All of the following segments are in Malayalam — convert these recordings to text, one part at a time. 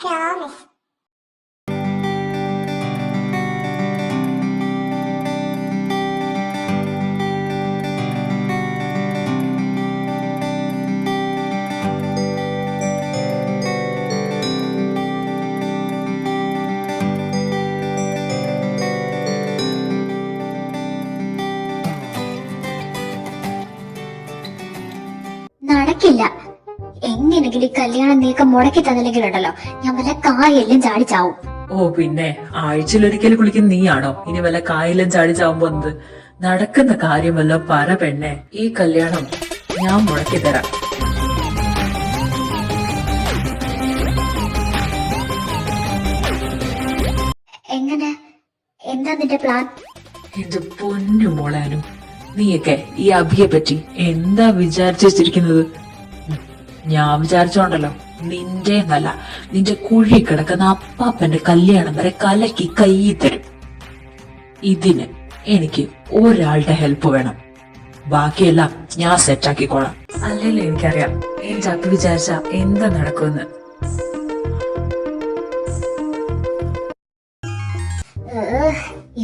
പ്രോമിസ്. നടക്കില്ല. എങ്ങനെങ്കിലും കല്യാണം നീക്കം മുടക്കി തന്നില്ലെങ്കിലുണ്ടല്ലോ ഞാൻ വല്ല കായെല്ലാം ചാടിച്ചാവും. ഓ പിന്നെ ആഴ്ചയിലൊരിക്കൽ കുളിക്കുന്ന നീയാണോ ഇനി വല്ല കായലും ചാടി ചാവാൻ പോകുന്നത്? നടക്കുന്ന കാര്യമല്ലോ പറ പെണ്ണെ. ഈ കല്യാണം ഞാൻ മുടക്കി തരാം. എങ്ങനെ? എന്താ നിന്റെ പ്ലാൻ? എന്റെ പൊന്നു മോളാനും, നീയൊക്കെ ഈ അഭിയെ പറ്റി എന്താ വിചാരിച്ചിരിക്കുന്നത്? ഞാൻ വിചാരിച്ചോണ്ടല്ലോ നിന്റെ നല്ല നിന്റെ കുഴി കിടക്കുന്ന അപ്പാപ്പന്റെ കല്യാണം വരെ കലക്കി കൈ തരും. ഇതിന് എനിക്ക് ഒരാളുടെ ഹെൽപ്പ് വേണം. ബാക്കിയെല്ലാം ഞാൻ സെറ്റാക്കിക്കോളാം. അല്ലല്ലോ എനിക്കറിയാം എന്റെ അപ്പ വിചാരിച്ച എന്താ നടക്കുമെന്ന്.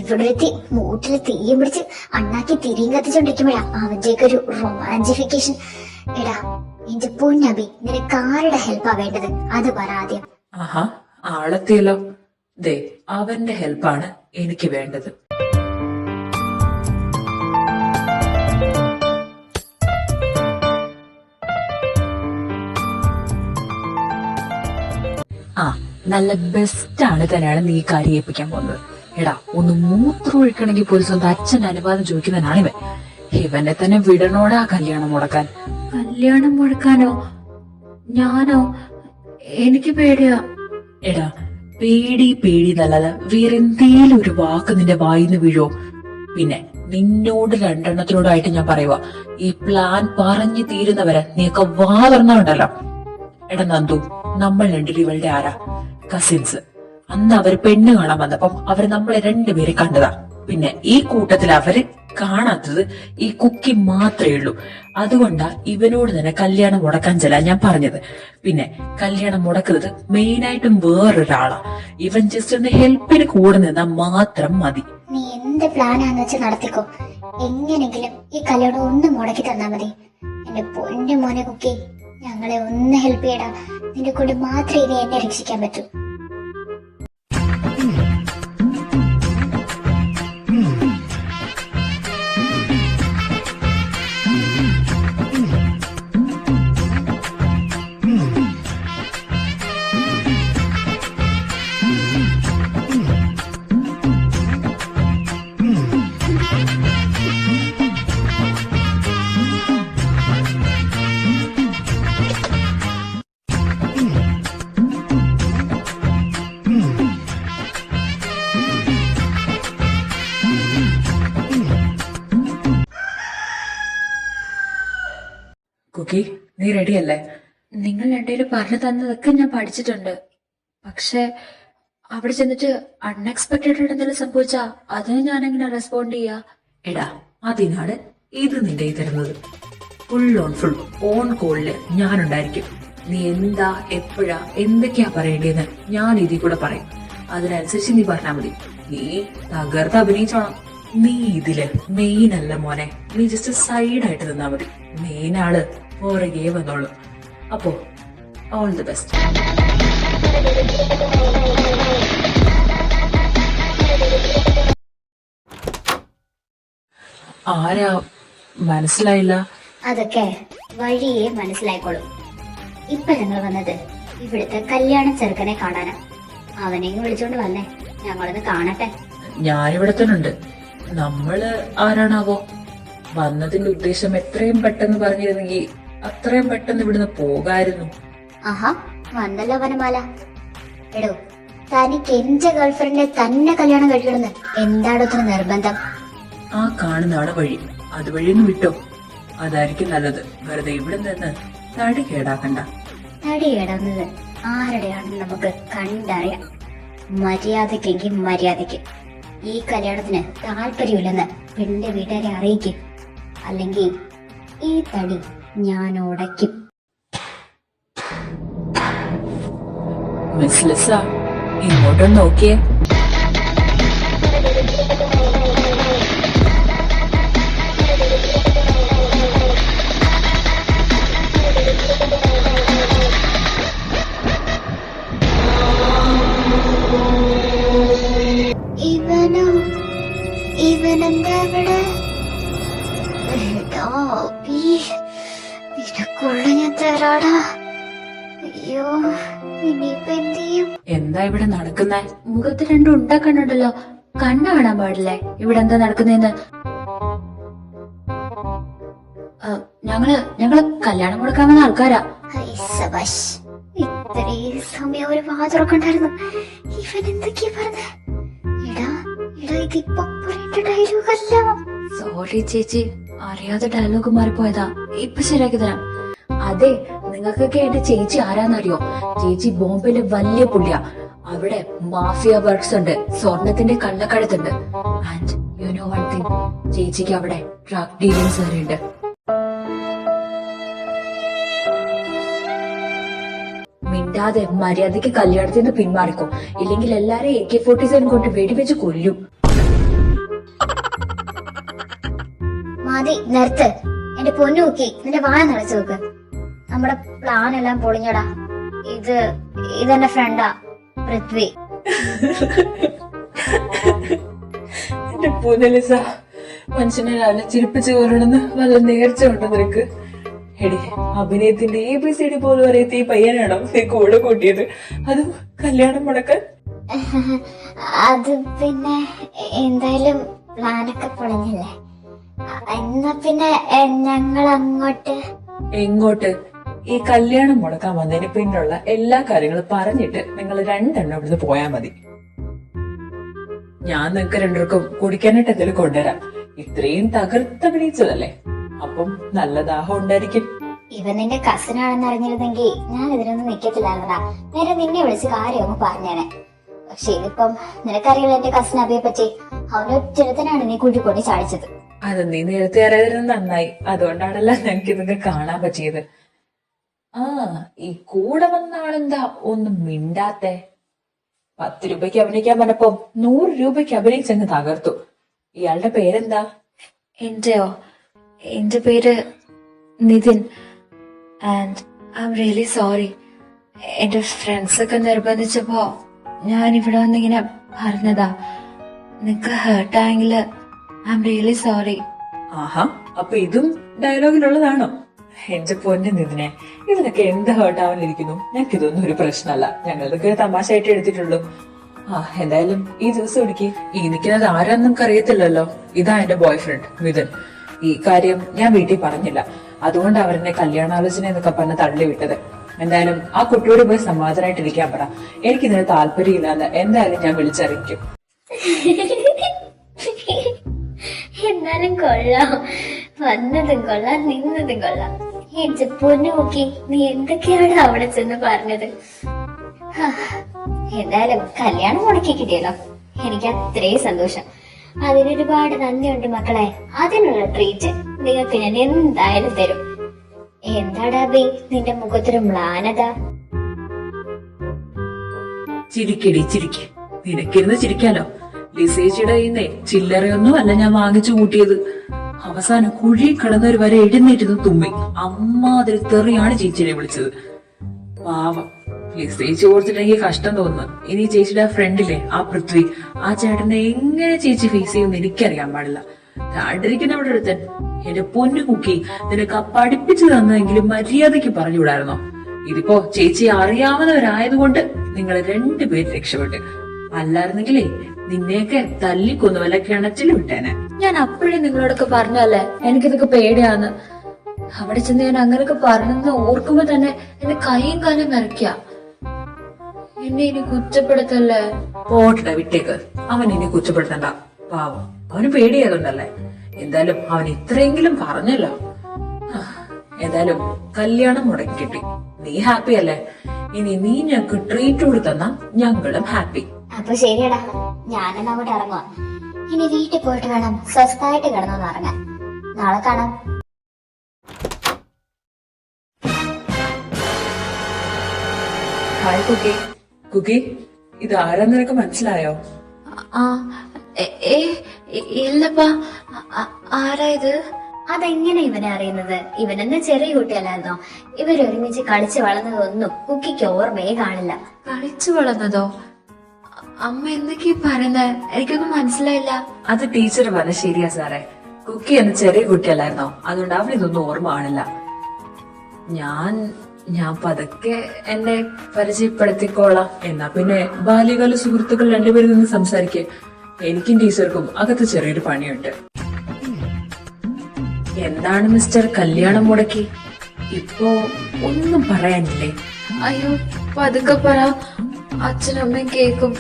ഇവിടെ എത്തി മൂട്ടില് തീയും പിടിച്ച് അണ്ണാക്കി തിരിയും കത്തിച്ചോണ്ടിരിക്കുമ്പോഴാ അവന്റെയൊക്കെ ഒരു റൊമാൻസിഫിക്കേഷൻ. എടാ എന്റെ പൊന്നബി, നിനക്ക് ആരുടെ ഹെൽപ്പാ വേണ്ടത് അത് പറ ആദ്യം. ആഹാ, ആളെത്തിയല്ലോ. ദേ അവന്റെ ഹെൽപ്പാണ് എനിക്ക് വേണ്ടത്. ആ നല്ല ബെസ്റ്റ് ആണ് തന്നെയാണ് നീ കാര്യം ഏൽപ്പിക്കാൻ പോകുന്നത്. എടാ ഒന്ന് മൂത്രം ഒഴിക്കണമെങ്കിൽ പോലും സ്വന്തം അച്ഛന്റെ അനുവാദം ചോദിക്കുന്നവനാണ് ഇവൻ. ഇവനെ തന്നെ വിടണോടാ കല്യാണം മുടക്കാൻ. കല്യാണം മുടക്കാനോ? ഞാനോ? എനിക്ക് പേടിയാ. എടാ പേടി എന്നല്ലാതെ വേറെ എന്തേലും ഒരു വാക്ക് നിന്റെ വായിന്ന് വീഴോ? പിന്നെ നിന്നോട് രണ്ടെണ്ണത്തിനോടായിട്ട് ഞാൻ പറയുക, ഈ പ്ലാൻ പറഞ്ഞു തീരുന്നവരെ നീയൊക്കെ വാ തുറന്നുണ്ടല്ലോ. എടാ നന്ദു, നമ്മൾ രണ്ടുപേരും ഇവളുടെ ആരാ? കസിൻസ്. അന്ന് അവര് പെണ്ണ് കാണാൻ വന്നപ്പം അവര് നമ്മളെ രണ്ടുപേരെ കണ്ടതാ. പിന്നെ ഈ കൂട്ടത്തിൽ അവര് കാണാത്തത് ഈ കുക്കി മാത്രമേ ഉള്ളൂ. അതുകൊണ്ടാ ഇവനോട് തന്നെ കല്യാണം മുടക്കാൻ ചെല്ലാൻ ഞാൻ പറഞ്ഞത്. പിന്നെ കല്യാണം മുടക്കുന്നത് മെയിനായിട്ടും വേറൊരാളാ. ഇവൻ ജസ്റ്റ് ഒന്ന് ഹെൽപ്പിന് കൂടെ നിന്നാ മാത്രം മതി. നീ എന്ത് പ്ലാനാന്ന് വെച്ച് നടത്തിക്കോ. എങ്ങനെങ്കിലും ഈ കല്യാണം ഒന്ന് മുടക്കി തന്നാ മതി. എന്റെ പൊന്നു മോനെ കുക്കി, ഞങ്ങളെ ഒന്ന് ഹെൽപ്പ് ചെയ്യടാ. നിന്റെ കൊണ്ട് മാത്രമേ ഇനി എന്നെ രക്ഷിക്കാൻ പറ്റൂ. കുക്കി, നീ റെഡിയല്ലേ? നിങ്ങൾ രണ്ടുപേരും പറഞ്ഞു തന്നതൊക്കെ ഞാൻ പഠിച്ചിട്ടുണ്ട്. പക്ഷെ അവിടെ ചെന്നിട്ട് അൺഎക്സ്പെക്ടഡ് ആയിട്ട് എന്തെങ്കിലും സംഭവിച്ചാ അതിന് ഞാൻ എങ്ങനെ റെസ്പോണ്ട് ചെയ്യാ? എടാ അതിനാണ് ഇത് നിന്റെ തരുന്നത്. ഫുൾ ഓൺ ഫുൾ ഓൺ കോളില് ഞാനുണ്ടായിരിക്കും. നീ എന്താ എപ്പോഴാ എന്തൊക്കെയാ പറയേണ്ടതെന്ന് ഞാൻ ഇതിൽ കൂടെ പറയും. അതിനനുസരിച്ച് നീ പറഞ്ഞാ മതി. നീ തകർത്ത് അഭിനയിച്ചോണം. നീ ഇതില് മെയിൻ അല്ല മോനെ. നീ ജസ്റ്റ് സൈഡായിട്ട് നിന്നാ മതി. മെയിൻ ആള് പുറകെ വന്നോളൂ. അപ്പോ ഓൾ ദി ബെസ്റ്റ്. ആരാ? മനസ്സിലായില്ല. അതൊക്കെ വഴിയെ മനസ്സിലായിക്കോളും. ഇപ്പൊ ഞങ്ങൾ വന്നത് ഇവിടുത്തെ കല്യാണ ചെറുക്കനെ കാണാനാ. അവനെയും വിളിച്ചോണ്ട് വന്നേ, ഞങ്ങളൊന്ന് കാണട്ടെ. ഞാനിവിടെ തന്നെ ഉണ്ട്. നമ്മള് ആരാണാവോ? വന്നതിന്റെ ഉദ്ദേശം എത്രയും പെട്ടെന്ന് പറഞ്ഞിരുന്നെങ്കിൽ അത്രയും പെട്ടെന്ന് ഇവിടുന്ന് പോകായിരുന്നു. ആഹാ, വന്നല്ലോ വനമാല. എടോ, തനിക്ക് എന്റെ ഗേൾഫ്രണ്ടിനെ തന്നെ കല്യാണം കഴിക്കണമെന്ന് എന്താണ് ഒത്തിരി നിർബന്ധം? ആ കാണുന്നതാണ് വഴി. അതുവഴിയൊന്നും വിട്ടോ, അതായിരിക്കും നല്ലത്. വെറുതെ ഇവിടെ നിന്ന് തടി കേടാക്കണ്ട. തടി കേടാവുന്നത് ആരുടെയാണെന്ന് നമുക്ക് കണ്ടറിയാം. മര്യാദക്കെങ്കിൽ മര്യാദക്ക് ഈ കല്യാണത്തിന് താല്പര്യമില്ലെന്ന് പെണ്ണിന്റെ വീട്ടുകാരെ അറിയിക്കും. അല്ലെങ്കിൽ ഈ തടി ഞാൻ ഉടയ്ക്കും. മിസ് ലിസ, ഇങ്ങോട്ടൊന്ന് നോക്കിയേ. ഇവനെന്താ ഇവിടെ? എടാ അബി, നിനക്കുള്ള ഞാൻ തരാടാ. അയ്യോ, ഇനിയിപ്പൊ എന്ത് ചെയ്യും? എന്താ ഇവിടെ നടക്കുന്നേ? മുഖത്ത് രണ്ടും ഉണ്ടാക്കണുണ്ടല്ലോ, കണ്ണു കാണാൻ പാടില്ലേ ഇവിടെ എന്താ നടക്കുന്നതെന്ന്? ഞങ്ങള് കല്യാണം കൊടുക്കാൻ വന്ന ആൾക്കാരാ. ഐ സബാഷ്, ഇത്രയും സമയം ഒരു വാതുറക്കണ്ടായിരുന്നു. ഇവൻ എന്തൊക്കെയാ പറഞ്ഞേ? എടാ എടാ, ഇതിപ്പോ പറയേണ്ട ഡയലോഗ് അല്ല. സോറി ചേച്ചി, അറിയാതെ ഡയലോഗ് മാറിപ്പോയതാ. ഇപ്പൊ ശരിയാക്കി തരാം. അതെ, നിങ്ങൾക്കൊക്കെ എന്റെ ചേച്ചി ആരാന്നറിയോ? ചേച്ചി ബോംബെയിലെ വലിയ പുള്ളിയാ. അവിടെ മാഫിയ വർക്ക്സ് ഉണ്ട്, സ്വർണത്തിന്റെ കള്ളക്കടത്തുണ്ട്. And you know one thing, ചേച്ചിക്ക് അവിടെ ഡ്രഗ് ഡീലിംഗ്സ് വരെയുണ്ട്. മിണ്ടാതെ മര്യാദയ്ക്ക് കല്യാണത്തിൽ നിന്ന് പിന്മാറിക്കോ, ഇല്ലെങ്കിൽ എല്ലാരെയും AK-47 കൊണ്ട് വെടിവെച്ച് കൊല്ലും. മതി, നിർത്ത്. എന്റെ പൊന്നു നോക്കി നിന്റെ വായ നിറച്ചു നോക്ക്. നമ്മുടെ പ്ലാൻ എല്ലാം പൊളിഞ്ഞടാ. ഇതെന്റെ ഫ്രണ്ടാ പൃഥ്വി. എന്റെ പൂനലിസ, മനുഷ്യനെ രാവിലെ ചിരിപ്പിച്ചു കൊല്ലണമെന്ന് വല്ല നേർച്ച ഉണ്ടോ നിനക്ക്? എടി, അഭിനയത്തിന്റെ ABCD പോലും അറിയാത്ത ഈ പയ്യനാണോ നീ കൂടെ കൂട്ടിയത്? അതും കല്യാണം മുടക്കാൻ? അത് പിന്നെ എന്തായാലും പ്ലാനൊക്കെ പൊളിഞ്ഞല്ലേ. എന്നാ പിന്നെ ഞങ്ങൾ അങ്ങോട്ട്. എങ്ങോട്ട്? ഈ കല്യാണം മുടക്കാൻ വന്നതിന് പിന്നുള്ള എല്ലാ കാര്യങ്ങളും പറഞ്ഞിട്ട് നിങ്ങൾ രണ്ടെണ്ണം ഇവിടുന്ന് പോയാ മതി. ഞാൻ നിങ്ങൾക്ക് രണ്ടുപേർക്കും കുടിക്കാനായിട്ട് എന്തെങ്കിലും കൊണ്ടുവരാം. ഇത്രയും തകർത്തഭിനയിച്ചതല്ലേ, അപ്പം നല്ല ദാഹം ഉണ്ടായിരിക്കും. ഇവൻ നിന്റെ കസിനാണെന്ന് അറിഞ്ഞിരുന്നെങ്കിൽ ഞാൻ ഇതിനൊന്നും നിക്കത്തില്ലായിരുന്നടാ. നേരെ നിന്നെ വിളിച്ച് കാര്യമൊന്നും പറഞ്ഞേനെ. പക്ഷെ ഇതിപ്പം നിനക്കറിയില്ല എന്റെ കസിൻ അബിയെ പറ്റി. അവനൊറ്റൊരുത്തനാണ് നീ കൂട്ടിക്കൊണ്ടി ചാടിച്ചത്. അത് നീ നേരത്തെ അറിയാതിരുന്നത് നന്നായി. അതുകൊണ്ടാണല്ലോ ഞങ്ങൾക്ക് ഇതൊക്കെ കാണാൻ പറ്റിയത്. ആ, ഈ കൂടെ വന്ന ആളെന്താ ഒന്നും മിണ്ടാത്തെ? 10 രൂപയ്ക്ക് അഭിനയിക്കാൻ പറഞ്ഞപ്പോ 100 രൂപയ്ക്ക് അഭിനയിച്ചങ്ങ് തകർത്തു. ഇയാളുടെ പേരെന്താ? എന്റെ പേര് Nithin. And I am really sorry. എന്റെ ഫ്രണ്ട്സ് ഒക്കെ നിർബന്ധിച്ചപ്പോ ഞാൻ ഇവിടെ വന്നിങ്ങനെ പറഞ്ഞതാ. നിനക്ക് ഹേർട്ടായെങ്കിൽ ഐ എം റിയലി സോറി. ആഹാ, അപ്പൊ ഇതും ഡയലോഗിലുള്ളതാണോ? എന്റെ പൊന്നു നിതിനെ, ഇതിനൊക്കെ എന്ത് ഹേർട്ടാവാനിരിക്കുന്നു? ഞങ്ങൾക്ക് ഇതൊന്നും ഒരു പ്രശ്നമല്ല. ഞങ്ങളിതൊക്കെ തമാശയായിട്ട് എടുത്തിട്ടുള്ളൂ. ആ, എന്തായാലും ഈ ദിവസം ഇടിക്ക്. ഈ നിൽക്കുന്നത് ആരാന്ന് നമുക്ക് അറിയത്തില്ലല്ലോ. ഇതാ എന്റെ ബോയ് ഫ്രണ്ട് മിഥുൻ. ഈ കാര്യം ഞാൻ വീട്ടിൽ പറഞ്ഞില്ല. അതുകൊണ്ട് അവരെന്നെ കല്യാണാലോചന എന്നൊക്കെ പറഞ്ഞ് തള്ളി വിട്ടത്. എന്തായാലും ആ കുട്ടിയോട് പോയി സമാധാനമായിട്ടിരിക്കാൻ പറ. എനിക്കിതിന് താല്പര്യമില്ലാന്ന് എന്തായാലും ഞാൻ വിളിച്ചറിയിക്കും. എന്നാലും കൊള്ളാം, വന്നതും കൊള്ളാം, നിന്നതും കൊള്ളാം. എന്റെ പൊന്നു നോക്കി നീ എന്തൊക്കെയാണ് അവിടെ ചെന്ന് പറഞ്ഞത്. എന്തായാലും കല്യാണം മുടക്കി കിട്ടിയല്ലോ, എനിക്ക് അത്രയും സന്തോഷം. അതിനൊരുപാട് നന്ദിയുണ്ട് മക്കളെ. അതിനുള്ള ട്രീറ്റ് നിങ്ങൾക്ക് ഞാൻ എന്തായാലും തരും. എന്താടാ ബി നിന്റെ മുഖത്തൊരു മ്ലാനത? ചിരിക്കടി ചിരിക്ക്, നിനക്കിരുന്ന് ചിരിക്കാലോ. ലിസേച്ചിയുടെ കയ്യിന്നേ ചില്ലറയൊന്നും അല്ല ഞാൻ വാങ്ങിച്ചു കൂട്ടിയത്. അവസാനം കുഴി കിടന്നൊരു വരെ എഴുന്നേറ്റ് തുമ്മി. അമ്മാതിരി തെറിയാണ് ചേച്ചിയെ വിളിച്ചത്. പാവം ലിസേച്ചി ഓർത്തിട്ടെങ്കിൽ കഷ്ടം തോന്നുന്നു. ഇനി ചേച്ചിയുടെ ഫ്രണ്ടിലെ ആ പൃഥ്വി, ആ ചേട്ടനെ എങ്ങനെ ചേച്ചി ഫേസ് ചെയ്യുമെന്ന് എനിക്കറിയാൻ പാടില്ല. താണ്ടിരിക്കുന്ന അവിടെ ഒരുത്തൻ. എന്റെ പൊന്നു കുക്കി, നിനക്ക് ആ പഠിപ്പിച്ചു തന്നതെങ്കിലും മര്യാദയ്ക്ക് പറഞ്ഞുകൂടായിരുന്നോ? ഇതിപ്പോ ചേച്ചി അറിയാവുന്നവരായതുകൊണ്ട് നിങ്ങൾ രണ്ടുപേര് രക്ഷപ്പെട്ട്. അല്ലായിരുന്നെങ്കിലേ നിന്നെയൊക്കെ തല്ലിക്കൊന്നു വല്ല കിണറ്റിൽ വിട്ടേനെ. ഞാൻ അപ്പോഴേ നിങ്ങളോടൊക്കെ പറഞ്ഞല്ലേ എനിക്കിതൊക്കെ പേടിയാന്ന്. അവിടെ ചെന്ന് ഞാൻ അങ്ങനെയൊക്കെ പറഞ്ഞെന്ന് ഓർക്കുമ്പോ തന്നെ എന്റെ കൈയും കാലും വിറയ്ക്ക. എന്നെ ഇനി കുറ്റപ്പെടുത്തല്ലേ? പോട്ടെ, വിട്ടേക്ക്. അവൻ ഇനി കുറ്റപ്പെടുത്തണ്ട. പാവം, അവന് പേടിയാതുണ്ടല്ലേ. എന്തായാലും അവൻ ഇത്രയെങ്കിലും പറഞ്ഞല്ലോ. എന്തായാലും കല്യാണം മുടക്കി കിട്ടി. നീ ഹാപ്പി അല്ലേ? ഇനി നീ ഞങ്ങക്ക് ട്രീറ്റ് കൊടുത്തന്നാ ഞങ്ങളും ഹാപ്പി. അപ്പൊ ശരിയടാ, ഞാനെന്ന് അങ്ങോട്ട് ഇറങ്ങുക. ഇനി വീട്ടിൽ പോയിട്ട് വേണം സ്വസ്ഥമായിട്ട് കിടന്നോന്ന് ഇറങ്ങാൻ. നാളെ കാണാം. ഹായ് കുട്ടി, കുക്കി, ഇത് ആരാന്ന് നിനക്ക് മനസ്സിലായോ? ആ ഇല്ലപ്പാ. ആരാ ഇത്? അതെങ്ങനെ ഇവനെ അറിയുന്നത്? ഇവനെന്നെ ചെറിയ കുട്ടിയല്ലായിരുന്നോ? ഇവരൊരുമിച്ച് കളിച്ച് വളർന്നതൊന്നും കുക്കിക്ക് ഓർമ്മയെ കാണില്ല. കളിച്ചു വളർന്നതോ? അമ്മ എന്തൊക്കെയാ പറയുന്നത്? എനിക്കൊന്നും മനസ്സിലായില്ല. അത് ടീച്ചർ പറഞ്ഞ ശരിയാ സാറേ. കുക്കി എന്ന് ചെറിയ കുട്ടിയല്ലായിരുന്നോ, അതുകൊണ്ട് അവനിതൊന്നും ഓർമ്മ കാണില്ല. ഞാൻ പതുക്കെ എന്നെ പരിചയപ്പെടുത്തിക്കോളാം. എന്നാ പിന്നെ ബാല്യകാല സുഹൃത്തുക്കൾ രണ്ടുപേരിൽ നിന്ന് സംസാരിക്കേ. എനിക്കും ടീച്ചർക്കും അകത്ത് ചെറിയൊരു പണിയുണ്ട്. എന്താണ് മിസ്റ്റർ കല്യാണം മുടക്കി? ഇപ്പോ ഒന്നും പറയാനില്ലേ? അയ്യോ, പതുക്കെ പറ. അച്ഛനമ്മയും കേക്കും.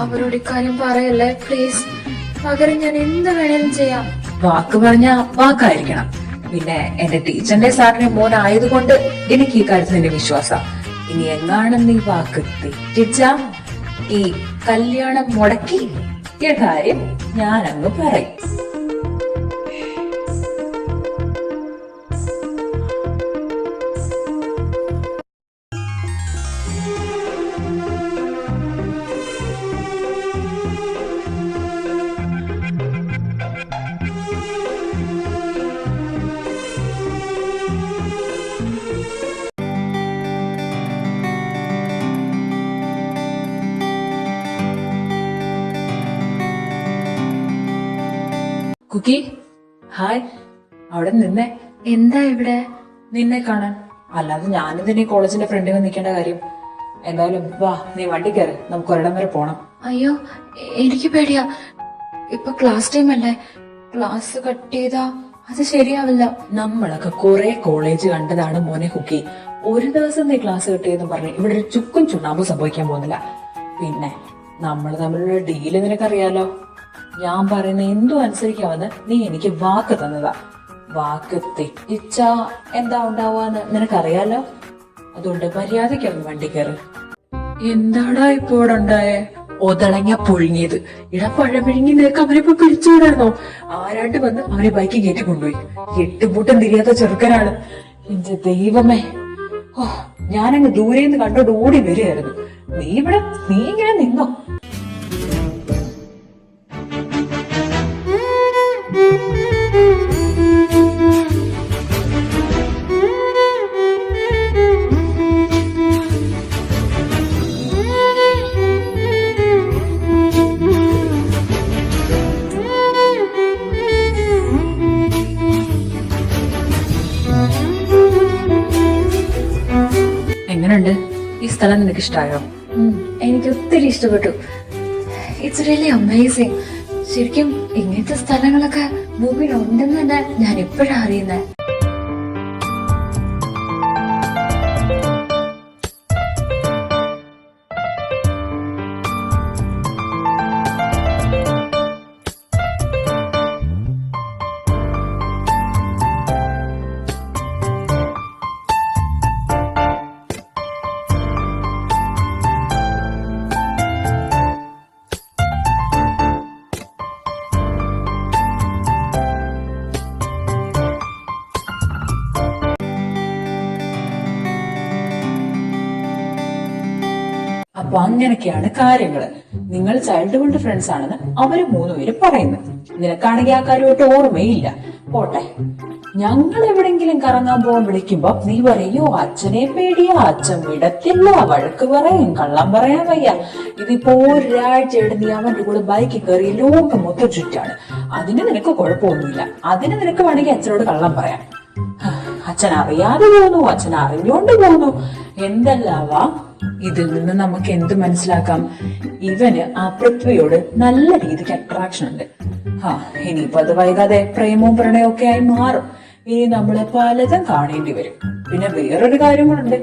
അവരോട് ഇക്കാര്യം പറയല്ലേ പ്ലീസ്. പകരം ഞാൻ എന്ത് വേണേലും ചെയ്യാം. വാക്ക് പറഞ്ഞ വാക്കായിരിക്കണം. പിന്നെ എന്റെ ടീച്ചറിന്റെ സാറിന്റെ മോനായതുകൊണ്ട് എനിക്ക് ഈ കാര്യത്തിൽ എന്റെ വിശ്വാസം. ഇനി എങ്ങാണെന്ന് ഈ വാക്ക് തെറ്റിച്ച ഈ കല്യാണം മുടക്കി കാര്യം ഞാൻ അങ്ങ് പറയും. കുക്കി, ഹായ്. അവിടെ നിന്നേ. എന്താ ഇവിടെ? നിന്നെ കാണാൻ. അല്ലാതെ ഞാനെന്തിനാ കോളേജിന്റെ ഫ്രണ്ടിൽ നിൽക്കേണ്ട കാര്യം? എന്തായാലും വാ, നീ വണ്ടി കയറി, നമുക്ക് ഒരിടം വരെ പോണം. അയ്യോ, എനിക്ക് പേടിയാ. ഇപ്പൊ ക്ലാസ് ടൈം അല്ലേ? ക്ലാസ് കട്ട് ചെയ്താ അത് ശരിയാവില്ല. നമ്മളൊക്കെ കുറെ കോളേജ് കണ്ടതാണ് മോനെ കുക്കി. ഒരു ദിവസം നീ ക്ലാസ് കിട്ടിയെന്ന് പറഞ്ഞ് ഇവിടെ ഒരു ചുക്കും ചുണ്ണാമ്പും സംഭവിക്കാൻ പോകുന്നില്ല. പിന്നെ നമ്മൾ തമ്മിലുള്ള ഡീല് നിനക്കറിയാലോ. ഞാൻ പറയുന്ന എന്തും അനുസരിക്കാമെന്ന് നീ എനിക്ക് വാക്ക് തന്നതാ. വാക്ക് തെറ്റിച്ചാ എന്താ ഉണ്ടാവാന്ന് നിനക്കറിയാലോ. അതുകൊണ്ട് മര്യാദയ്ക്കൊന്ന് വണ്ടി കയറി. എന്താടാ ഇപ്പൊ ഇവിടെ ഉണ്ടായേ? ഒതളങ്ങ പുഴുങ്ങിയത്. പഴ പിഴുങ്ങി നിനക്ക് അവനിപ്പോ പിടിച്ചുവിടായിരുന്നോ? ആരാണ്ട് വന്ന് അവനെ ബൈക്ക് കയറ്റി കൊണ്ടുപോയി. എട്ടുപൂട്ടം തിരിയാത്ത ചെറുക്കനാണ്. എന്റെ ദൈവമേ, ഓ, ഞാനങ്ങ് ദൂരേന്ന് കണ്ടോണ്ട് ഓടി വരികയായിരുന്നു. നീ ഇങ്ങനെ നിന്നോ? എങ്ങനെയുണ്ട് ഈ സ്ഥലം? നിനക്ക് ഇഷ്ടമായോ? എനിക്ക് ഒത്തിരി ഇഷ്ടപ്പെട്ടു. It's really amazing. ശരിക്കും ഇങ്ങനത്തെ സ്ഥലങ്ങളൊക്കെ ഭൂമിയിൽ ഉണ്ടെന്ന് തന്നെ ഞാൻ എപ്പോഴാ അറിയുന്നത്. അപ്പൊ അങ്ങനെയൊക്കെയാണ് കാര്യങ്ങള്. നിങ്ങൾ ചൈൽഡ്ഹുഡ് ഫ്രണ്ട്സ് ആണെന്ന് അവര് മൂന്നുപേര് പറയുന്നു. നിനക്കാണെങ്കിൽ ആ കാര്യമായിട്ട് ഓർമ്മയില്ല. പോട്ടെ, ഞങ്ങൾ എവിടെങ്കിലും കറങ്ങാൻ പോകാൻ വിളിക്കുമ്പോ നീ പറയോ അച്ഛനെ പേടിയാ, അച്ഛൻ വിടത്തില്ല, വഴക്ക് പറയും, കള്ളം പറയാൻ വയ്യ. ഇതിപ്പോ ഒരാഴ്ചയായിട്ട് നീ അവന്റെ കൂടെ ബൈക്കിൽ കയറി ലോകം മൊത്തം ചുറ്റാണ്. അതിന് നിനക്ക് കുഴപ്പമൊന്നുമില്ല. അതിന് നിനക്ക് വേണമെങ്കിൽ അച്ഛനോട് കള്ളം പറയാം. അച്ഛൻ അറിയാതെ പോകുന്നു, അച്ഛൻ അറിഞ്ഞോണ്ട് പോകുന്നു, എന്തെല്ലാവാ. ഇതിൽ നിന്ന് നമുക്ക് എന്ത് മനസ്സിലാക്കാം? ഇവന് ആ പൃഥ്വിയോട് നല്ല രീതിക്ക് അട്രാക്ഷൻ ഉണ്ട്. ഇനിയിപ്പോ അത് വൈകാതെ പ്രേമവും പ്രണയവും ഒക്കെ ആയി മാറും. ഇനി നമ്മളെ പലതും കാണേണ്ടി വരും. പിന്നെ വേറൊരു കാര്യം കൂടെ,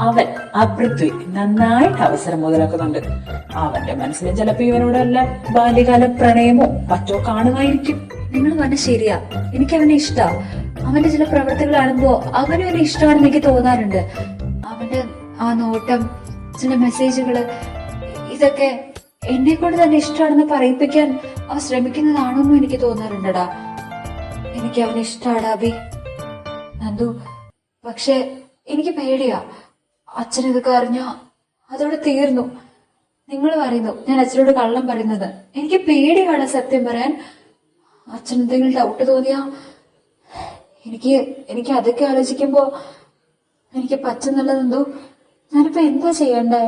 അവൻ ആ പൃഥ്വി നന്നായിട്ട് അവസരം മുതലാക്കുന്നുണ്ട്. അവന്റെ മനസ്സിൽ ചിലപ്പോ ഇവനോട് വല്ല ബാല്യകാല പ്രണയമോ മറ്റോ കാണുമായിരിക്കും. നിങ്ങൾ പറഞ്ഞ ശരിയാ. എനിക്ക് അവനെ ഇഷ്ടാ. അവന്റെ ചില പ്രവർത്തികൾ കാണുമ്പോ അവനും എന്നെ ഇഷ്ടമാണെന്ന് എനിക്ക് തോന്നാറുണ്ട്. അവന്റെ ആ നോട്ടം, ചില മെസ്സേജുകള്, ഇതൊക്കെ എന്നെ കൊണ്ട് തന്നെ ഇഷ്ടമാണെന്ന് പറയിപ്പിക്കാൻ അവൻ ശ്രമിക്കുന്നതാണെന്നും എനിക്ക് തോന്നാറുണ്ടടാ. എനിക്ക് അവനെ ഇഷ്ടാടാ അബി, നന്ദു. പക്ഷെ എനിക്ക് പേടിയാ. അച്ഛൻ ഇതൊക്കെ അറിഞ്ഞ അതോടെ തീർന്നു. നിങ്ങൾ പറയുന്നു ഞാൻ അച്ഛനോട് കള്ളം പറയുന്നത്. എനിക്ക് പേടിയാണ് സത്യം പറയാൻ. അച്ഛൻ എന്തെങ്കിലും ഡൗട്ട് തോന്നിയാ എനിക്ക് അതൊക്കെ ആലോചിക്കുമ്പോ എനിക്ക് പറ്റുന്നുള്ളതെന്തോ. ഞാനിപ്പോ എന്താ ചെയ്യണ്ടേ?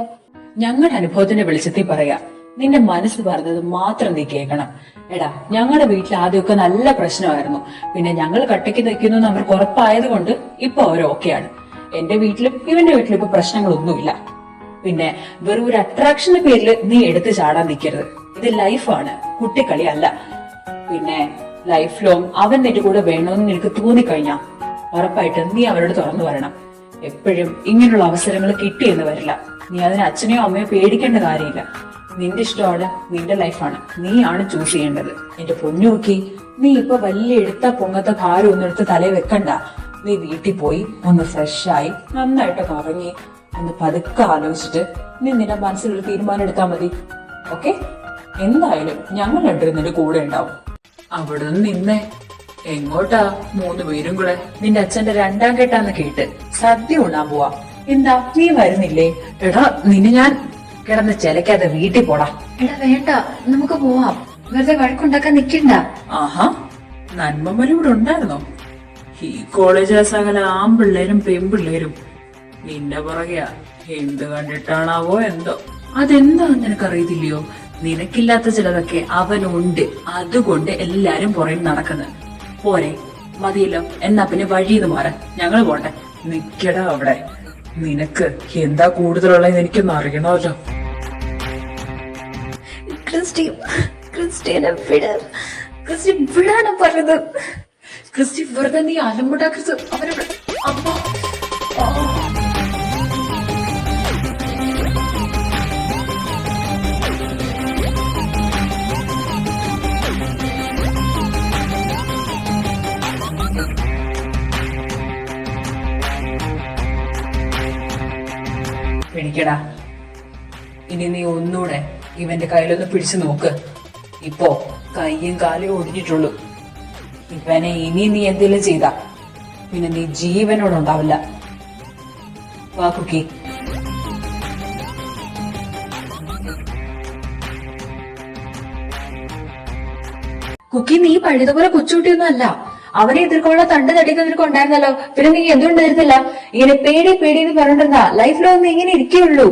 ഞങ്ങളുടെ അനുഭവത്തിന്റെ വെളിച്ചത്തിൽ പറയാ, നിന്റെ മനസ്സ് പറഞ്ഞത് മാത്രം നീ കേൾക്കണം. എടാ, ഞങ്ങളുടെ വീട്ടിൽ ആദ്യമൊക്കെ നല്ല പ്രശ്നമായിരുന്നു. പിന്നെ ഞങ്ങൾ കട്ടയ്ക്ക് നിൽക്കുന്നു അവർക്ക് ഉറപ്പായത് കൊണ്ട് ഇപ്പൊ അവർ ഓക്കെയാണ്. എന്റെ വീട്ടിലും ഇവന്റെ വീട്ടിലും ഇപ്പൊ പ്രശ്നങ്ങളൊന്നുമില്ല. പിന്നെ വെറും ഒരു അട്രാക്ഷന്റെ പേരിൽ നീ എടുത്തു ചാടാൻ നിൽക്കരുത്. ഇത് ലൈഫാണ്, കുട്ടിക്കളി അല്ല. പിന്നെ ലൈഫ് ലോങ് അവൻ നിന്റെ കൂടെ വേണമെന്ന് നിനക്ക് തോന്നിക്കഴിഞ്ഞാ ഉറപ്പായിട്ട് നീ അവരോട് തുറന്നു പറയണം. എപ്പോഴും ഇങ്ങനെയുള്ള അവസരങ്ങൾ കിട്ടിയെന്ന് വരില്ല. നീ അതിന് അച്ഛനെയോ അമ്മയോ പേടിക്കേണ്ട കാര്യമില്ല. നിന്റെ ഇഷ്ടമാണ്, നിന്റെ ലൈഫാണ്, നീയാണ് ചൂസ് ചെയ്യേണ്ടത്. എന്റെ പൊന്നു നോക്കി, നീ ഇപ്പൊ വലിയ എടുത്ത പൊങ്ങത്ത ഭാരം ഒന്നും എടുത്ത് തലയിൽ വെക്കണ്ട. നീ വീട്ടിൽ പോയി ഒന്ന് ഫ്രഷായി നന്നായിട്ട് കറങ്ങി ഒന്ന് പതുക്കെ ആലോചിച്ചിട്ട് നീ നിന്റെ മനസ്സിലൊരു തീരുമാനം എടുത്താൽ മതി. ഓക്കെ? എന്തായാലും ഞങ്ങൾ രണ്ടുപേരും നിന്റെ കൂടെ ഉണ്ടാവും. അവിടെ നിന്ന് നിന്നെ എങ്ങോട്ടാ 3 പേരും കൂടെ? നിന്റെ അച്ഛന്റെ 2ാം കെട്ടാന്ന് കേട്ട് സദ്യ ഉണ്ണാൻ പോവാ. എന്താ നീ വരുന്നില്ലേ? എടാ, നിന്നെ ഞാൻ കിടന്ന് ചിലക്കാതെ വീട്ടിൽ പോടാ. എടാ വേണ്ട, നമുക്ക് പോവാം. വെറുതെ വഴക്കുണ്ടാക്കാൻ നിക്കണ്ട. ആഹാ, നന്മമല ഇവിടെ ഉണ്ടായിരുന്നോ? ഈ കോളേജിലെ സകല ആൺപിള്ളേരും പെൺപിള്ളേരും നിന്റെ പുറകെയാ. എന്ത് കണ്ടിട്ടാണാവോ എന്തോ. അതെന്താന്ന് നിനക്കറിയത്തില്ലയോ? നിനക്കില്ലാത്ത ചിലതൊക്കെ അവനുണ്ട്. അതുകൊണ്ട് എല്ലാരും പുറകിൽ നടക്കുന്നത്. പോരെ, മതിയല്ലോ. എന്നാ പിന്നെ വഴിന്ന് മാറാൻ ഞങ്ങൾ പോട്ടെ. നിക്കടാ അവിടെ. നിനക്ക് എന്താ കൂടുതലുള്ളത് എനിക്കൊന്നും അറിയണമല്ലോ. ക്രിസ്റ്റീനെ ക്രിസ്റ്റി വിടാനാ പറഞ്ഞത്. ക്രിസ്റ്റി, വെറുതെ നീ അലമ്പുണ്ടാക്കരുത്. അവരുടെ അമ്മ പിടിക്കടാ. ഇനി നീ ഒന്നൂടെ ഇവന്റെ കയ്യിലൊന്ന് പിടിച്ചു നോക്ക്. ഇപ്പോ കയ്യും കാലും ഒടിഞ്ഞിട്ടുള്ളൂ. ഇവനെ ഇനി നീ എന്തെങ്കിലും ചെയ്താ പിന്നെ നീ ജീവനോടുണ്ടാവില്ല. വാ കുക്കി. കുക്കി, നീ പഴയതുപോലെ കൊച്ചുകുട്ടിയൊന്നും അല്ല. അവനെ എതിർക്കൊള്ള തണ്ട് തടിക്ക് നിനക്കുണ്ടായിരുന്നല്ലോ. പിന്നെ നീ എന്തുകൊണ്ടായിരുന്നില്ല ഇങ്ങനെ പേടി പേടി എന്ന് പറഞ്ഞിരുന്ന? ലൈഫിലൊന്നും ഇങ്ങനെ ഇരിക്കുകയുള്ളൂ.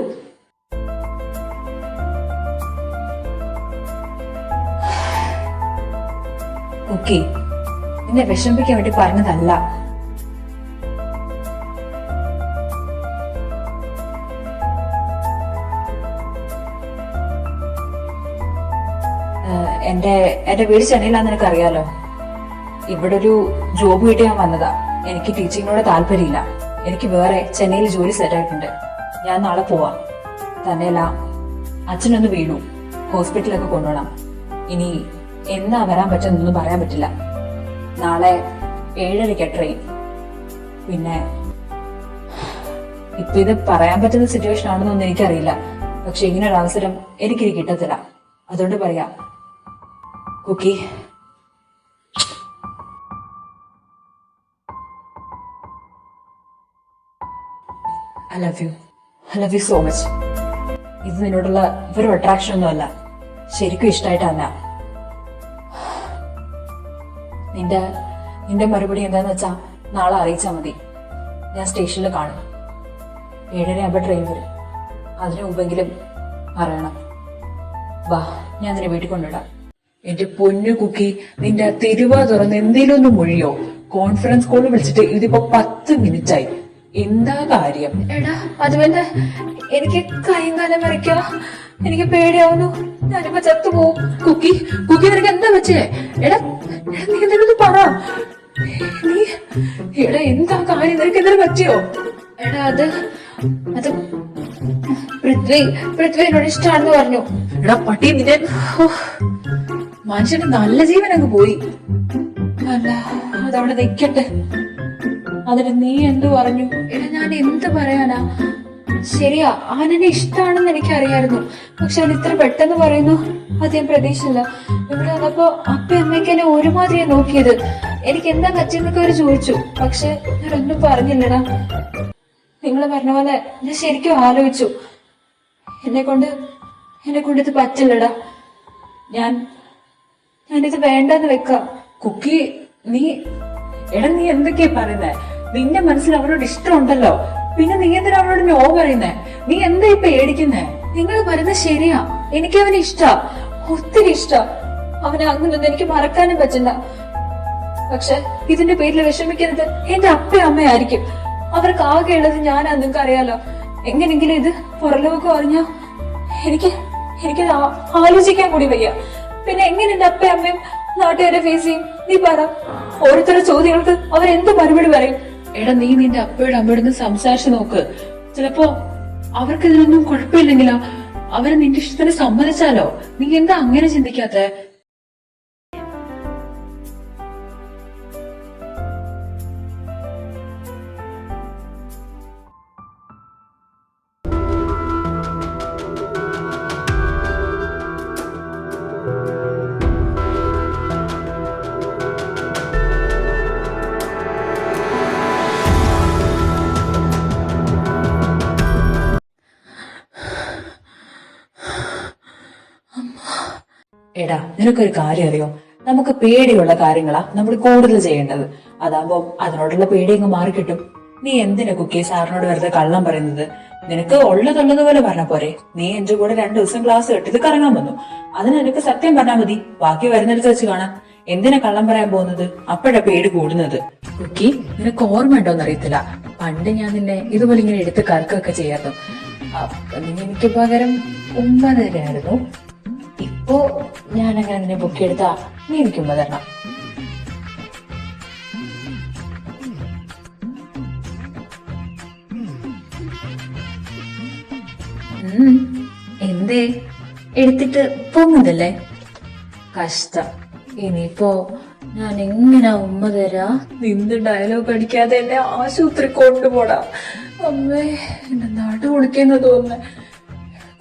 കുക്കി, നിന്നെ വിഷമിപ്പിക്കാൻ വേണ്ടി പറഞ്ഞതല്ല. എന്റെ വീട് ചെന്നൈയിലാന്ന് നിനക്കറിയാലോ. ഇവിടെ ഒരു ജോബ് കിട്ടി ഞാൻ വന്നതാ. എനിക്ക് ടീച്ചിങ്ങിനോട് താല്പര്യമില്ല. എനിക്ക് വേറെ ചെന്നൈയിൽ ജോലി സെറ്റ് ആയിട്ടുണ്ട്. ഞാൻ നാളെ പോവാം. തന്നെയല്ല, അച്ഛനൊന്ന് വീണു, ഹോസ്പിറ്റലൊക്കെ കൊണ്ടുപോകണം. ഇനി എന്നാ വരാൻ പറ്റുന്നൊന്നും പറയാൻ പറ്റില്ല. നാളെ 7:30 ട്രെയിൻ. പിന്നെ ഇപ്പൊ ഇത് പറയാൻ പറ്റുന്ന സിറ്റുവേഷൻ ആണെന്നൊന്നും എനിക്കറിയില്ല. പക്ഷെ ഇങ്ങനെ ഒരു അവസരം എനിക്കിനി കിട്ടത്തില്ല. അതുകൊണ്ട് പറയാം Kuki, I love you. I love you so much. ഇത് നിന്നോടുള്ള ഒരു അട്രാക്ഷൻ ഒന്നും അല്ല, ശരിക്കും ഇഷ്ടമായിട്ടല്ല. നിന്റെ മറുപടി എന്താന്ന് വെച്ചാ നാളെ അറിയിച്ചാ മതി. ഞാൻ സ്റ്റേഷനിൽ കാണും. 7:30 ട്രെയിൻ വരും. അതിനു മുമ്പെങ്കിലും പറയണം. വാ, ഞാൻ നിന്നെ വീട്ടിൽ കൊണ്ടുവിടാം. എന്റെ പൊന്നു കുക്കി, നിന്റെ തിരുവാ തുറന്ന് എന്തേലും ഒന്ന് മൊഴിയോ? കോൺഫറൻസ് കോൾ വിളിച്ചിട്ട് ഇതിപ്പോ 10 മിനിറ്റായി. എന്താ കാര്യം? എടാ, അതുപോലെ എനിക്ക് കൈയും കാലം വരയ്ക്ക. എനിക്ക് പേടിയാവുന്നു. ഞാനിപ്പോ ചത്തുപോകും. കുക്കി, നിനക്ക് എന്താ പറ്റേ? എടാ, നീ എന്തെങ്കിലും പറ. എടാ, എന്താ കാര്യം? നിനക്ക് എന്തെങ്കിലും പറ്റിയോ? എടാ, അത് പൃഥ്വി എന്നോട് ഇഷ്ടമാണെന്ന് പറഞ്ഞു. എടാ പട്ടി, നിന്റെ മനുഷ്യന്റെ നല്ല ജീവൻ അങ്ങ് പോയി. അല്ല, അതവിടെ നിക്കട്ടെ. അതിന് നീ എന്തു പറഞ്ഞു? എടാ, ഞാൻ എന്ത് പറയാനാ? ശരിയാ, അവനെന്നെ ഇഷ്ടമാണെന്ന് എനിക്കറിയായിരുന്നു. പക്ഷെ അവൻ ഇത്ര പെട്ടെന്ന് പറയുന്നു അത് ഞാൻ പ്രതീക്ഷിച്ചില്ല. ഇവിടെ വന്നപ്പോ അപ്പ അമ്മയ്ക്ക് എന്നെ ഒരുമാതിരിയാ നോക്കിയത്. എനിക്ക് എന്താ പറ്റിയെന്നൊക്കെ അവര് ചോദിച്ചു. പക്ഷെ ഞാനൊന്നും പറഞ്ഞില്ലടാ. നിങ്ങൾ പറഞ്ഞ പോലെ ഞാൻ ശരിക്കും ആലോചിച്ചു. എന്നെ കൊണ്ട് എന്നെ കൊണ്ടിത് പറ്റില്ലടാ. ഞാനിത് വേണ്ടെന്ന് വെക്കാം. കുക്കി, നീ എന്തൊക്കെയാ പറയുന്നേ? നിന്റെ മനസ്സിൽ അവനോട് ഇഷ്ടമുണ്ടല്ലോ, പിന്നെ നീ എന്തിനാ അവനോട് നോ പറയുന്നേ? നീ എന്താ ഇപ്പൊ പേടിക്കുന്നേ? നിങ്ങൾ പറയുന്നത് ശരിയാ, എനിക്ക് അവനെ ഇഷ്ടാ, ഒത്തിരി ഇഷ്ടാ. അവനെ അങ്ങനൊന്നും എനിക്ക് മറക്കാനും പറ്റില്ല. പക്ഷെ ഇതിന്റെ പേരിൽ വിഷമിക്കുന്നത് എന്റെ അപ്പയും അമ്മയായിരിക്കും. അവർക്ക് ആകെ ഉള്ളത് ഞാനാ, നിങ്ങൾക്ക് അറിയാലോ. എങ്ങനെങ്കിലും ഇത് പുറലോകം അറിഞ്ഞാ എനിക്കത് ആലോചിക്കാൻ കൂടി വയ്യ. പിന്നെ എങ്ങനെ എന്റെ അപ്പയും അമ്മയും നാട്ടുകാരെ ഫേസ് ചെയ്യും? നീ പറ. ഓരോരുത്തരുടെ ചോദ്യങ്ങൾക്ക് അവരെന്ത് മറുപടി പറയും? എടാ, നീ നിന്റെ അപ്പയോട് അമ്മയോടൊന്ന് സംസാരിച്ചു നോക്ക്. ചിലപ്പോ അവർക്ക് ഇതിനൊന്നും കുഴപ്പമില്ലെങ്കിലോ, അവരെ നിന്റെ ഇഷ്ടത്തിന് സമ്മതിച്ചാലോ? നീ എന്താ അങ്ങനെ ചിന്തിക്കാത്തെ? എടാ, നിനക്കൊരു കാര്യം അറിയോ? നമുക്ക് പേടിയുള്ള കാര്യങ്ങളാ നമ്മൾ കൂടുതൽ ചെയ്യേണ്ടത്. അതാകുമ്പോ അതിനോടുള്ള പേടി അങ്ങ് മാറിക്കിട്ടും. നീ എന്തിനാ കുക്കി സാറിനോട് വെറുതെ കള്ളം പറയുന്നത്? നിനക്ക് ഉള്ളതുള്ളതുപോലെ പറഞ്ഞ പോരെ? നീ എന്റെ കൂടെ 2 ദിവസം ക്ലാസ് കെട്ടിത് കറങ്ങാൻ വന്നു. അതിന് നിനക്ക് സത്യം പറഞ്ഞാൽ മതി, ബാക്കി വരുന്നിടത്ത് വെച്ച് കാണാം. എന്തിനാ കള്ളം പറയാൻ പോകുന്നത്? അപ്പോഴാ പേടി കൂടുന്നത്. കുക്കി, നിനക്ക് ഓർമ്മ ഉണ്ടോന്ന് അറിയത്തില്ല, പണ്ട് ഞാൻ നിന്നെ ഇതുപോലെ ഇങ്ങനെ എടുത്ത് കറക്കൊക്കെ ചെയ്യായിരുന്നു. അപ്പൊ നീ എനിക്ക് പകരം ഉമ്മ തരായിരുന്നു. ഇപ്പോ ഞാനങ്ങനെ നിന്നെ ബുക്ക് എടുത്താ നീ എനിക്ക് ഉമ്മ തരണം. എന്തേ എടുത്തിട്ട് പൊങ്ങുന്നല്ലേ? കഷ്ടം. ഇനിയിപ്പോ ഞാൻ എങ്ങനെ ഉമ്മ തരാ? നിന്ന് ഡയലോഗ് അടിക്കാതെ എന്നെ ആശുപത്രി കൊണ്ടുപോടാ. അമ്മേ, എന്റെ നാട് പൊളിക്കുന്ന തോന്നുന്നേ.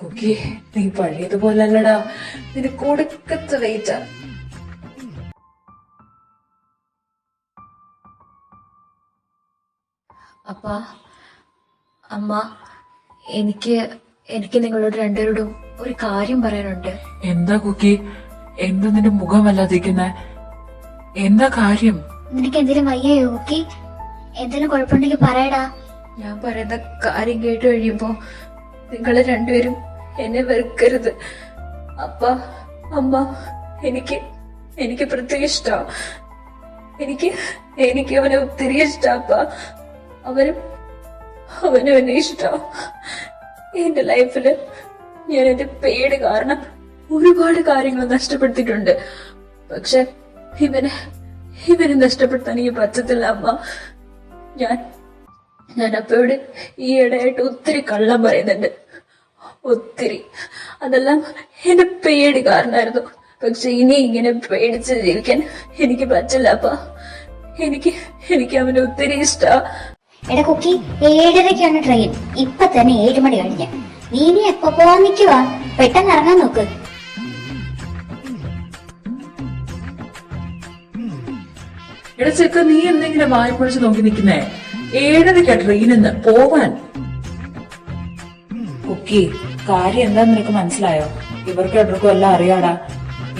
കുക്കി, നീ പഴയതുപോലല്ലടാ, നിനക്ക് കൊടുക്കത്ത് വെയിറ്റാ. അപ്പാ, അമ്മ, എനിക്ക് നിങ്ങളോട് രണ്ടുപേരോടും ഒരു കാര്യം പറയാനുണ്ട്. എന്താ കുക്കി? എന്താ നിന്റെ മുഖം വല്ലാതിരിക്കുന്നെ? എന്താ കാര്യം? നിനക്ക് എന്തെങ്കിലും വയ്യയോ കുക്കി? എന്തെങ്കിലും കുഴപ്പമുണ്ടെങ്കിൽ പറയടാ. ഞാൻ പറയുന്ന കാര്യം കേട്ട് കഴിയുമ്പോ നിങ്ങള് രണ്ടുപേരും എന്നെ വെറുക്കരുത്. അപ്പ, അമ്മ, എനിക്ക് പ്രത്യേക ഇഷ്ടാ. എനിക്ക് അവനെ ഒത്തിരി ഇഷ്ടാ. അപ്പ, അവനും എന്നെ ഇഷ്ടാ. എന്റെ ലൈഫില് ഞാൻ എന്റെ പേടി കാരണം ഒരുപാട് കാര്യങ്ങൾ നഷ്ടപ്പെടുത്തിയിട്ടുണ്ട്. പക്ഷെ ഇവനെ നഷ്ടപ്പെടുത്താൻ എനിക്ക് പറ്റത്തില്ല അമ്മ. ഞാൻ അപ്പയോട് ഈയിടെയായിട്ട് ഒത്തിരി കള്ളം പറയുന്നുണ്ട്, ഒത്തിരി. അതെല്ലാം എന്റെ പേടി കാരണമായിരുന്നു. പക്ഷെ ഇനി ഇങ്ങനെ പേടിച്ച് ജീവിക്കാൻ എനിക്ക് പറ്റില്ല അപ്പ. എനിക്ക് അവനെ ഒത്തിരി ഇഷ്ടാ. എടാ കുക്കി, 7:30ക്കാണ് ട്രെയിൻ. ഇപ്പൊ തന്നെ 7 മണി കഴിഞ്ഞ. നീ ഇനി എപ്പോ പോവാൻ നിക്കുവാ? പെട്ടെന്ന് ഇറങ്ങാൻ നോക്ക്. എടാ ചെക്ക, നീ എന്തെങ്കിലും വായ്പൊളിച്ച് നോക്കി നിൽക്കുന്നേ? 7:30ക്കാ ട്രെയിനിന്ന് പോവാൻ. കുക്കി, കാര്യം എന്താന്ന് നിനക്ക് മനസ്സിലായോ? ഇവർക്ക് എവർക്കും എല്ലാം അറിയാടാ.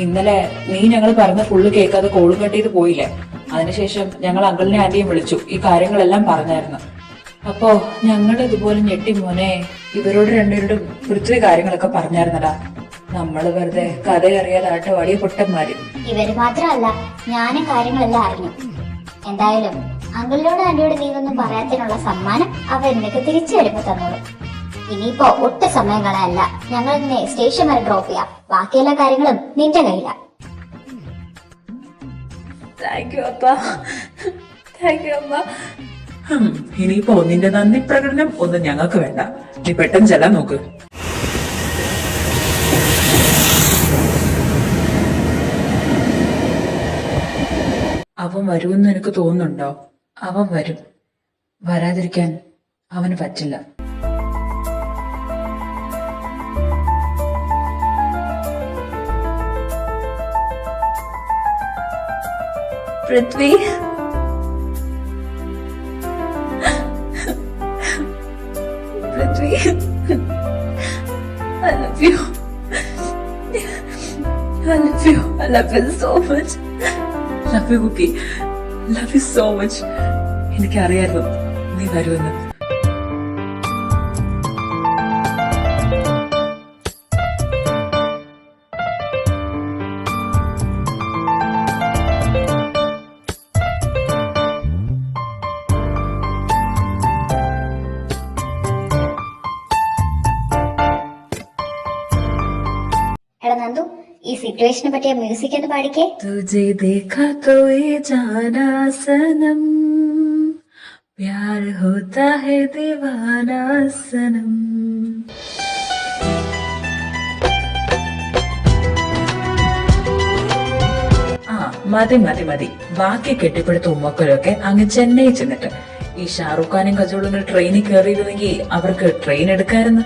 ഇന്നലെ നീ ഞങ്ങൾ പറഞ്ഞ ഫുള്ള് കേൾക്കാതെ കോളും കട്ട് ചെയ്ത് പോയില്ലേ? അതിനുശേഷം ഞങ്ങൾ അങ്കിളിനെ ആന്റിയും വിളിച്ചു, ഈ കാര്യങ്ങളെല്ലാം പറഞ്ഞായിരുന്നു. അപ്പോ ഞങ്ങൾ ഇതുപോലെ ഞെട്ടി മോനെ. ഇവരോട് രണ്ടുപേരോടും പൃഥ്വി കാര്യങ്ങളൊക്കെ പറഞ്ഞായിരുന്നടാ. നമ്മള് വെറുതെ കഥ അറിയാതായിട്ട് വലിയ പൊട്ടന്മാര്. ഇവര് മാത്രമല്ല, ഞാനും കാര്യങ്ങളെല്ലാം അറിഞ്ഞു. എന്തായാലും അങ്കിളിനോട് ആന്റിയോട് നീ ഒന്നും പറയാത്തതിനുള്ള സമ്മാനം അവർ നിനക്ക് തിരിച്ചു വരുമ്പോ തന്നോളൂ. ഇനിയിപ്പോ ഒട്ടും സമയം കളയല്ല, ഞങ്ങൾ നിന്നെ സ്റ്റേഷൻ വരെ ഡ്രോപ്പ് ചെയ്യാം. ബാക്കിയെല്ലാ കാര്യങ്ങളും നിന്റെ കയ്യിലാ. താങ്ക് യു അപ്പ, താങ്ക് യു അമ്മ. ഇനിയിപ്പോ നിന്റെ നന്ദി പ്രകടനം ഒന്നും ഞങ്ങൾക്ക് വേണ്ട. നീ പെട്ടെന്ന് ചെല്ലാൻ നോക്ക്. അവൻ വരുമെന്ന് എനിക്ക് തോന്നുന്നുണ്ടോ? അവൻ വരും. വരാതിരിക്കാൻ അവന് പറ്റില്ല. Prithvi, I love you. I love you. I love you so much. Love you, Kuki. Love you so much. എനിക്കറിയായിരുന്നു നീ വരുമെന്ന്. എടാ നന്ദു, ഈ സിറ്റുവേഷനെ പറ്റിയ മ്യൂസിക് എന്ന് പാടിക്കേ. तुझे देखा तो ये जाना सनम, प्यार होता है दीवाना सनम. ആ മതി മതി മതി. ബാക്കി കെട്ടിപ്പിടുത്ത ഉമ്മക്കലൊക്കെ അങ്ങ് ചെന്നൈ ചെന്നിട്ട് ഈ ഷാറൂഖ് ഖാനും കജോളും ട്രെയിനിൽ കയറിയിരുന്നെങ്കിൽ അവർക്ക് ട്രെയിൻ എടുക്കായിരുന്നു.